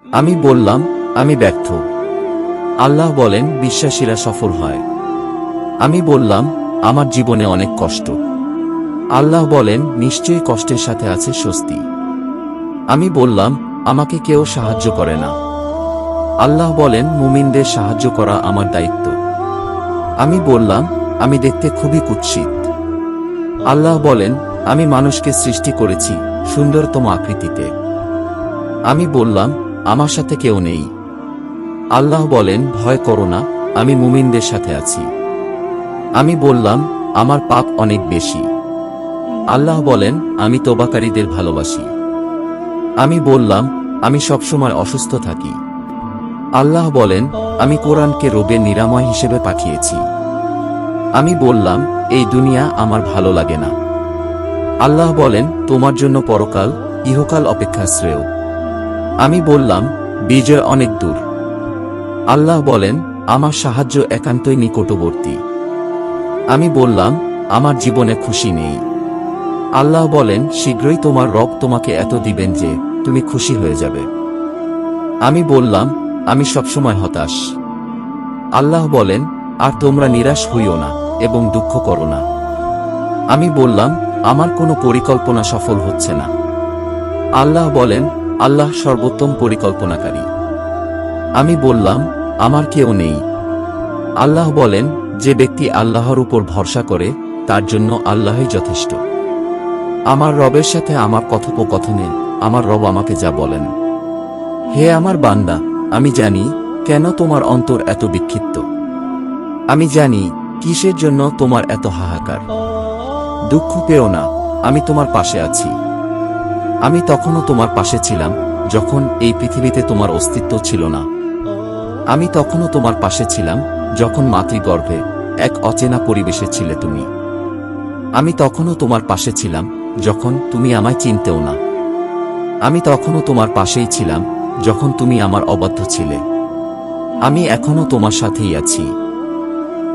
আমি বললাম, আমি ব্যর্থ। আল্লাহ বলেন, বিশ্বাসীরা সফল হয়। আমি বললাম, আমার জীবনে অনেক কষ্ট। আল্লাহ বলেন, নিশ্চয়ই কষ্টের সাথে আছে স্বস্তি। আমি বললাম, আমাকে কেউ সাহায্য করে না। আল্লাহ বলেন, মুমিনদের সাহায্য করা আমার দায়িত্ব। আমি বললাম, আমি দেখতে খুবই কুৎসিত। আল্লাহ বলেন, আমি মানুষকে সৃষ্টি করেছি সুন্দরতম আকৃতিতে। আমি বললাম, আমার সাথে কেউ নেই। আল্লাহ বলেন, ভয় করো না, আমি মুমিনদের সাথে আছি। আমি বললাম, আমার পাপ অনেক বেশি। আল্লাহ বলেন, আমি তওবাকারীদের ভালোবাসি। আমি বললাম, আমি সবসময় অসুস্থ থাকি। আল্লাহ বলেন, আমি কোরআনকে রোগের নিরাময় হিসেবে পাঠিয়েছি। আমি বললাম, এই দুনিয়া আমার ভালো লাগে না। আল্লাহ বলেন, তোমার জন্য পরকাল, ইহকাল অপেক্ষা শ্রেয়। আমি বললাম, বিজয় অনেক দূর। আল্লাহ বলেন, আমার সাহায্য একান্তই নিকটবর্তী। আমি বললাম, আমার জীবনে খুশি নেই। আল্লাহ বলেন, শীঘ্রই তোমার রব তোমাকে এত দিবেন যে তুমি খুশি হয়ে যাবে। আমি বললাম, আমি সবসময় হতাশ। আল্লাহ বলেন, আর তোমরা নিরাশ হইও না এবং দুঃখ করো না। আমি বললাম, আমার কোনো পরিকল্পনা সফল হচ্ছে না। আল্লাহ বলেন, আল্লাহ সর্বোত্তম পরিকল্পনাকারী। আমি বললাম, আমার কেউ নেই। আল্লাহ বলেন, যে ব্যক্তি আল্লাহর উপর ভরসা করে তার জন্য আল্লাহই যথেষ্ট। আমার রবের সাথে আমার কথোপকথনে আমার রব আমাকে যা বলেন, হে আমার বান্দা, আমি জানি কেন তোমার অন্তর এত বিক্ষিপ্ত। আমি জানি কিসের জন্য তোমার এত হাহাকার। দুঃখ পেও না, আমি তোমার পাশে আছি। আমি তখনও তোমার পাশে ছিলাম যখন এই পৃথিবীতে তোমার অস্তিত্ব ছিল না। আমি তখনও তোমার পাশে ছিলাম যখন মাতৃগর্ভে এক অচেনা পরিবেশে ছিলে তুমি। আমি তখনও তোমার পাশে ছিলাম যখন তুমি আমায় চিনতেও না। আমি তখনও তোমার পাশেই ছিলাম যখন তুমি আমার অবাধ্য ছিলে। আমি এখনও তোমার সাথেই আছি।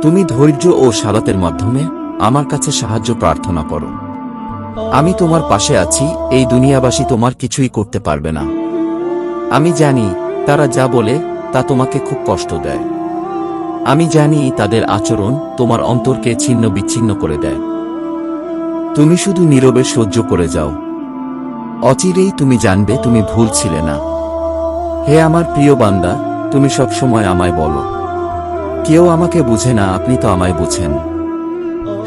তুমি ধৈর্য ও সালাতের মাধ্যমে আমার কাছে সাহায্য প্রার্থনা করো। আমি তোমার পাশে আছি, এই দুনিয়াবাসী তোমার কিছুই করতে পারবে না। আমি জানি তারা যা বলে তা তোমাকে খুব কষ্ট দেয়। আমি জানি তাদের আচরণ তোমার অন্তরকে ছিন্ন বিচ্ছিন্ন করে দেয়। তুমি শুধু নীরবে সহ্য করে যাও। অচিরেই তুমি জানবে তুমি ভুল ছিলে না। হে আমার প্রিয় বান্দা, তুমি সব সময় আমায় বলো, কেউ আমাকে বুঝে না, আপনি তো আমায় বুঝেন।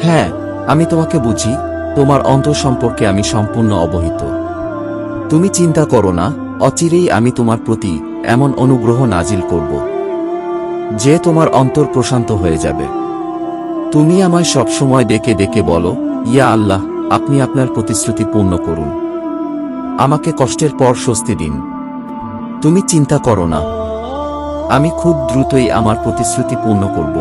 হ্যাঁ, আমি তোমাকে বুঝি, তোমার অন্তর সম্পর্কে আমি সম্পূর্ণ অবহিত। তুমি চিন্তা করো না, অচিরেই আমি তোমার প্রতি এমন অনুগ্রহ নাজিল করব যে তোমার অন্তর প্রশান্ত হয়ে যাবে। তুমি আমায় সবসময় ডেকে ডেকে বলো, ইয়া আল্লাহ, আপনি আপনার প্রতিশ্রুতি পূর্ণ করুন। আমাকে কষ্টের পর স্বস্তি দিন। তুমি চিন্তা করো না, আমি খুব দ্রুতই আমার প্রতিশ্রুতি পূর্ণ করব।